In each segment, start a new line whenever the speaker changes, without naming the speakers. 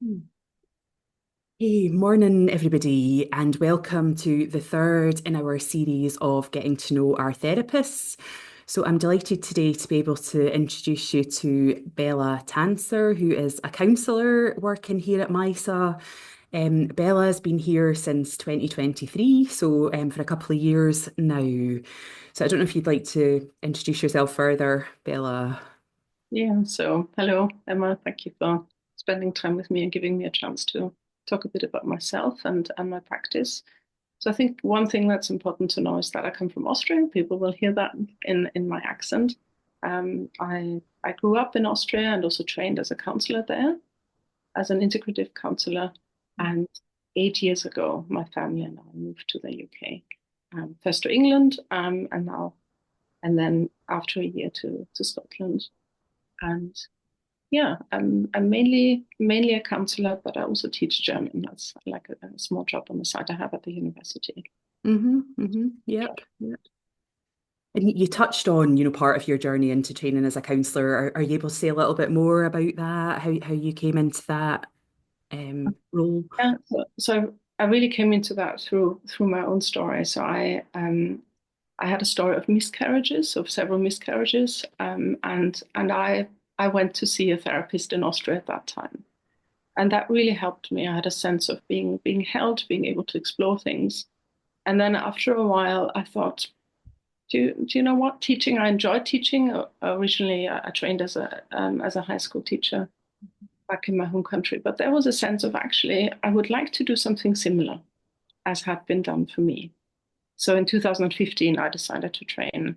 Hmm. Hey, morning, everybody, and welcome to the third in our series of getting to know our therapists. So, I'm delighted today to be able to introduce you to Bella Tanzer, who is a counsellor working here at MISA. Bella has been here since 2023, so for a couple of years now. So, I don't know if you'd like to introduce yourself further, Bella.
Yeah, so hello, Emma. Thank you for spending time with me and giving me a chance to talk a bit about myself and my practice. So I think one thing that's important to know is that I come from Austria. People will hear that in my accent. I grew up in Austria and also trained as a counselor there, as an integrative counselor. And 8 years ago, my family and I moved to the UK. First to England, and then after a year to Scotland. And yeah, I'm mainly a counselor, but I also teach German. That's like a small job on the side I have at the university.
Yep. And you touched on, part of your journey into training as a counsellor. Are you able to say a little bit more about that? How you came into that role?
Yeah, so I really came into that through my own story. So I had a story of miscarriages, of several miscarriages, and I went to see a therapist in Austria at that time, and that really helped me. I had a sense of being held, being able to explore things, and then after a while, I thought, do you know what? Teaching, I enjoyed teaching. Originally, I trained as a high school teacher back in my home country, but there was a sense of actually I would like to do something similar as had been done for me. So in 2015, I decided to train.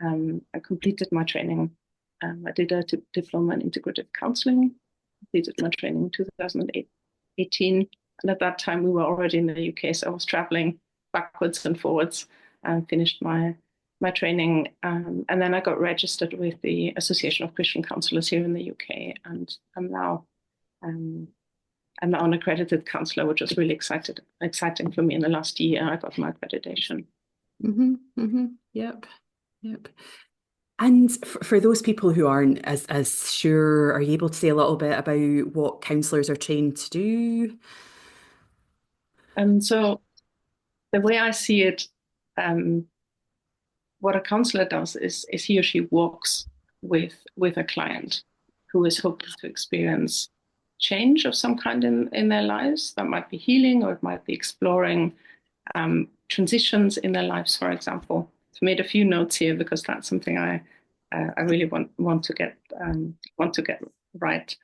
I completed my training. I did a diploma in integrative counseling. Completed my training in 2018, and at that time we were already in the UK, so I was traveling backwards and forwards and finished my training. And then I got registered with the Association of Christian Counselors here in the UK, and um, I'm now an accredited counselor, which was really exciting for me. In the last year, I got my accreditation.
Yep. Yep. And for those people who aren't as sure, are you able to say a little bit about what counsellors are trained to do?
And so the way I see it, um, what a counselor does is he or she walks with a client who is hoping to experience change of some kind in their lives. That might be healing, or it might be exploring transitions in their lives, for example. I've made a few notes here because that's something I really want to get right.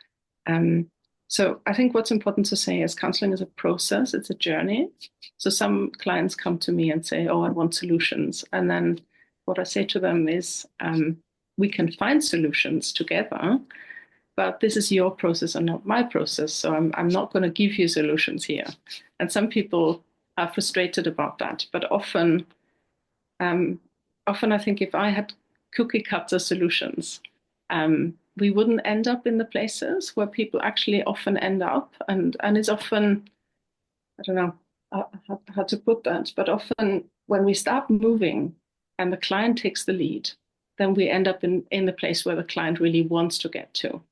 Um, so I think what's important to say is counseling is a process, it's a journey. So some clients come to me and say, "Oh, I want solutions," and then what I say to them is, "We can find solutions together, but this is your process and not my process. So I'm not going to give you solutions here." And some people are frustrated about that, but um, often I think if I had cookie cutter solutions, we wouldn't end up in the places where people actually often end up. And it's often, I don't know how to put that, but often when we start moving and the client takes the lead, then we end up in the place where the client really wants to get to.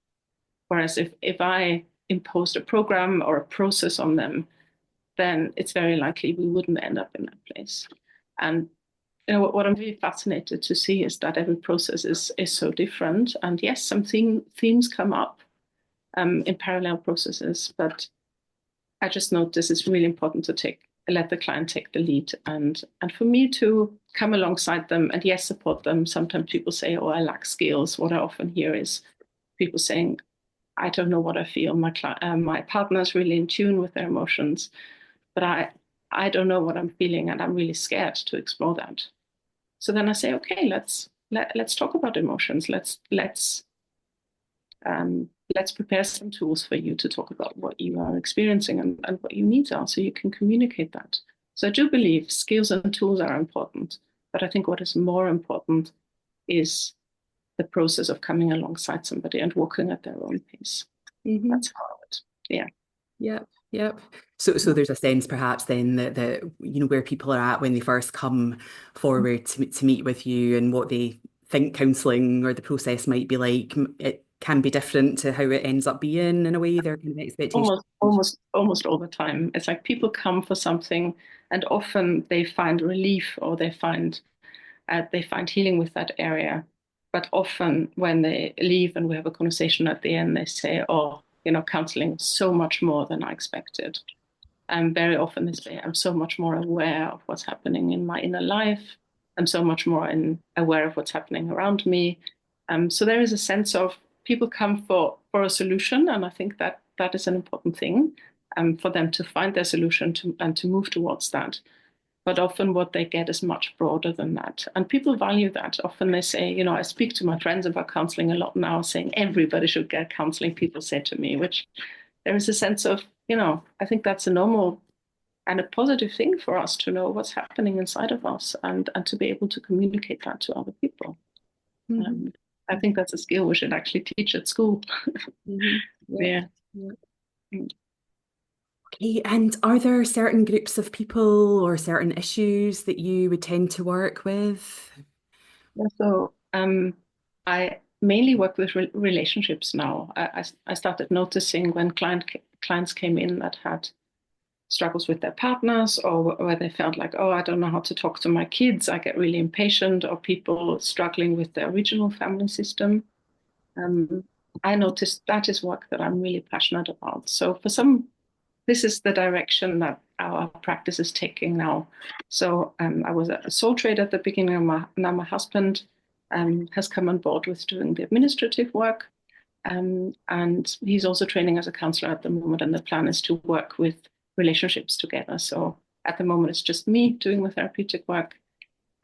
Whereas if I imposed a program or a process on them, then it's very likely we wouldn't end up in that place. And what I'm really fascinated to see is that every process is so different. And yes, some themes come up in parallel processes, but I just notice it's really important to let the client take the lead, and for me to come alongside them and yes, support them. Sometimes people say, "Oh, I lack skills." What I often hear is people saying, "I don't know what I feel. My partner is really in tune with their emotions, but I don't know what I'm feeling, and I'm really scared to explore that." So then I say, "Okay, let's talk about emotions. Let's prepare some tools for you to talk about what you are experiencing and what your needs are, so you can communicate that." So I do believe skills and tools are important, but I think what is more important is the process of coming alongside somebody and walking at their own pace.
Hmm.
That's how I would, yeah.
Yep, yep. So there's a sense perhaps then that where people are at when they first come forward to meet with you and what they think counselling or the process might be like. can be different to how it ends up being in a way, their kind of expectations.
Almost all the time. It's like people come for something, and often they find relief or they find healing with that area. But often when they leave and we have a conversation at the end, they say, "Oh, counseling is so much more than I expected." And very often they say, "I'm so much more aware of what's happening in my inner life. I'm so much more aware of what's happening around me." So there is a sense of people come for a solution, and I think that that is an important thing, for them to find their solution and to move towards that. But often what they get is much broader than that. And people value that. Often they say, I speak to my friends about counseling a lot now, saying everybody should get counseling, people say to me, which there is a sense of, I think that's a normal and a positive thing for us to know what's happening inside of us and to be able to communicate that to other people.
Mhm.
Um, I think that's a skill we should actually teach at school.
Mhm. Yeah.
Yeah.
Yeah. Okay, and are there certain groups of people or certain issues that you would tend to work with?
So I mainly work with relationships now. I started noticing when clients came in that had struggles with their partners, or where they felt like, oh, I don't know how to talk to my kids. I get really impatient, or people struggling with their original family system. Um, I noticed that is work that I'm really passionate about. So for some, this is the direction that our practice is taking now. So I was a sole trader at the beginning of now my husband has come on board with doing the administrative work. And he's also training as a counselor at the moment. And the plan is to work with relationships together. So at the moment, it's just me doing the therapeutic work.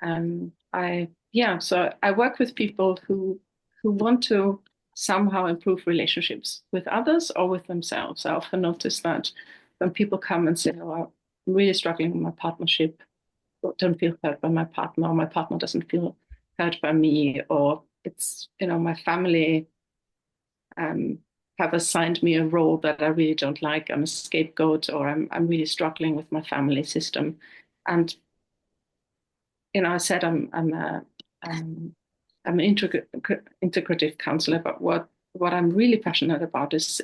So I work with people who want to somehow improve relationships with others or with themselves. I often notice that when people come and say, "Oh, I'm really struggling with my partnership, don't feel heard by my partner, or my partner doesn't feel heard by me, or it's my family um, have assigned me a role that I really don't like. I'm a scapegoat, or I'm really struggling with my family system." And I said um, I'm an integrative counselor, but what I'm really passionate about is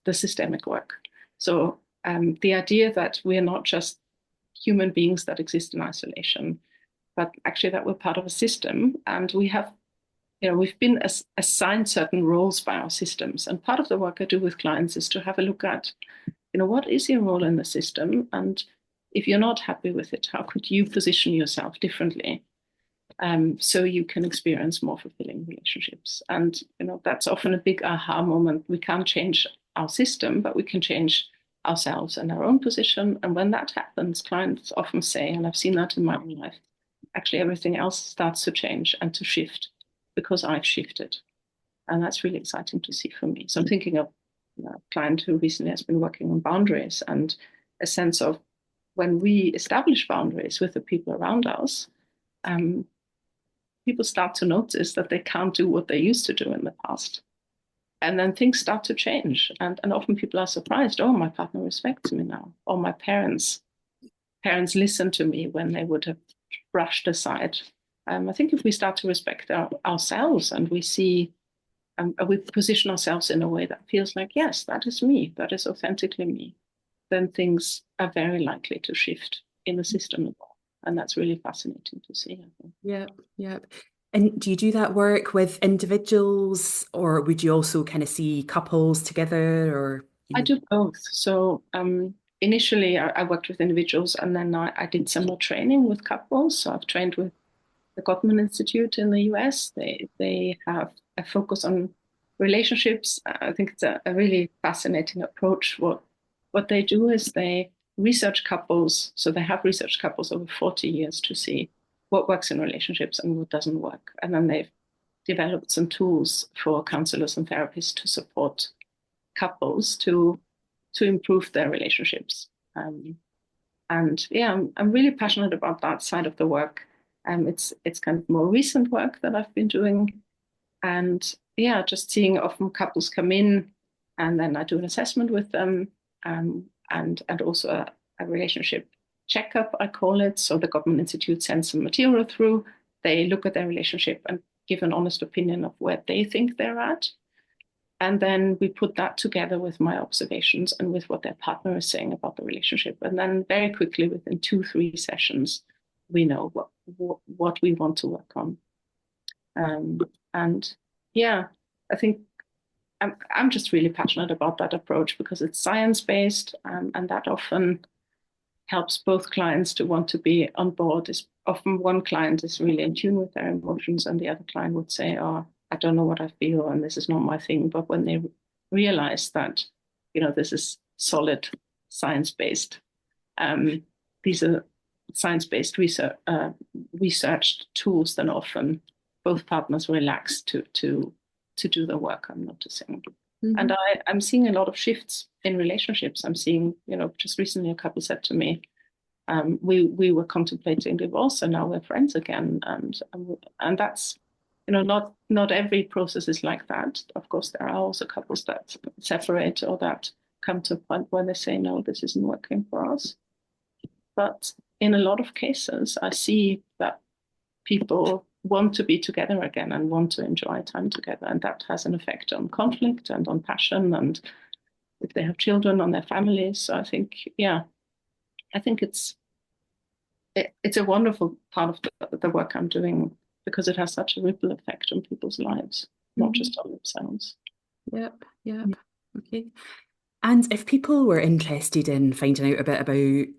the systemic work. So the idea that we're not just human beings that exist in isolation, but actually that we're part of a system, and we've been assigned certain roles by our systems. And part of the work I do with clients is to have a look at, what is your role in the system, and if you're not happy with it, how could you position yourself differently, so you can experience more fulfilling relationships. And that's often a big aha moment. We can't change our system, but we can change ourselves and our own position. And when that happens, clients often say, and I've seen that in my own life, actually everything else starts to change and to shift because I've shifted. And that's really exciting to see for me. So I'm thinking of a client who recently has been working on boundaries, and a sense of when we establish boundaries with the people around us, um, people start to notice that they can't do what they used to do in the past. And then things start to change. And often people are surprised, oh, my partner respects me now. Or my parents listen to me when they would have brushed aside. I think if we start to respect ourselves, and we see, we position ourselves in a way that feels like, yes, that is me, that is authentically me, then things are very likely to shift in the system as well. And that's really fascinating to see, I think.
Yeah, yeah. And do you do that work with individuals, or would you also kind of see couples together, or
I do both. So initially, I worked with individuals, and then I did some more training with couples. So I've trained with the Gottman Institute in the US. They have a focus on relationships. I think it's a really fascinating approach. What they do is they research couples. So they have researched couples over 40 years to see what works in relationships and what doesn't work. And then they've developed some tools for counselors and therapists to support couples to improve their relationships. And yeah, I'm really passionate about that side of the work. It's kind of more recent work that I've been doing, and yeah, just seeing often couples come in, and then I do an assessment with them, and also a relationship checkup, I call it. So the Gottman Institute sends some material through. They look at their relationship and give an honest opinion of where they think they're at. And then we put that together with my observations and with what their partner is saying about the relationship. And then very quickly, within 2, 3 sessions, we know what we want to work on. And yeah, I think I'm just really passionate about that approach because it's science based, and that often helps both clients to want to be on board. Is often one client is really in tune with their emotions, and the other client would say, "Oh, I don't know what I feel, and this is not my thing." But when they realize that, this is solid science based, these are science-based researched tools, then often both partners relax to do the work I'm noticing. And
Mhm.
I'm seeing a lot of shifts in relationships. I'm seeing, just recently a couple said to me, we were contemplating divorce and now we're friends again. And that's, not every process is like that. Of course, there are also couples that separate or that come to a point where they say, no, this isn't working for us. But in a lot of cases, I see that people want to be together again and want to enjoy time together. And that has an effect on conflict and on passion. And if they have children, on their families. So I think, yeah, I think it's a wonderful part of the work I'm doing because it has such a ripple effect on people's lives, not
Mhm.
just on themselves.
Yep, yep. Okay. And if people were interested in finding out a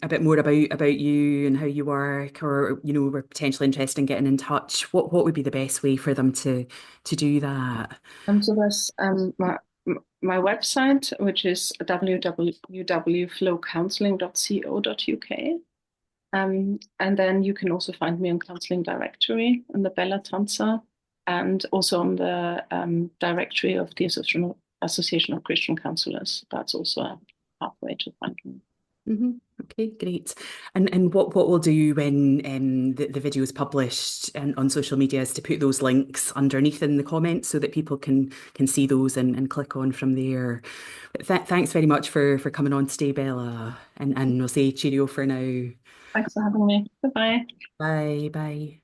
bit more about you and how you work, or were potentially interested in getting in touch, what would be the best way for them to do that?
So there's my website, which is www.flowcounselling.co.uk. And then you can also find me on Counselling Directory on the Bella Tanzer, and also on the directory of the Association of Christian Counselors. That's also a pathway to find me.
Hmm. Okay, great. And what we'll do when the video is published and on social media is to put those links underneath in the comments so that people can see those and click on from there. But thanks very much for coming on today, Bella. And we'll say cheerio for now.
Thanks for having me. Bye bye.
Bye bye.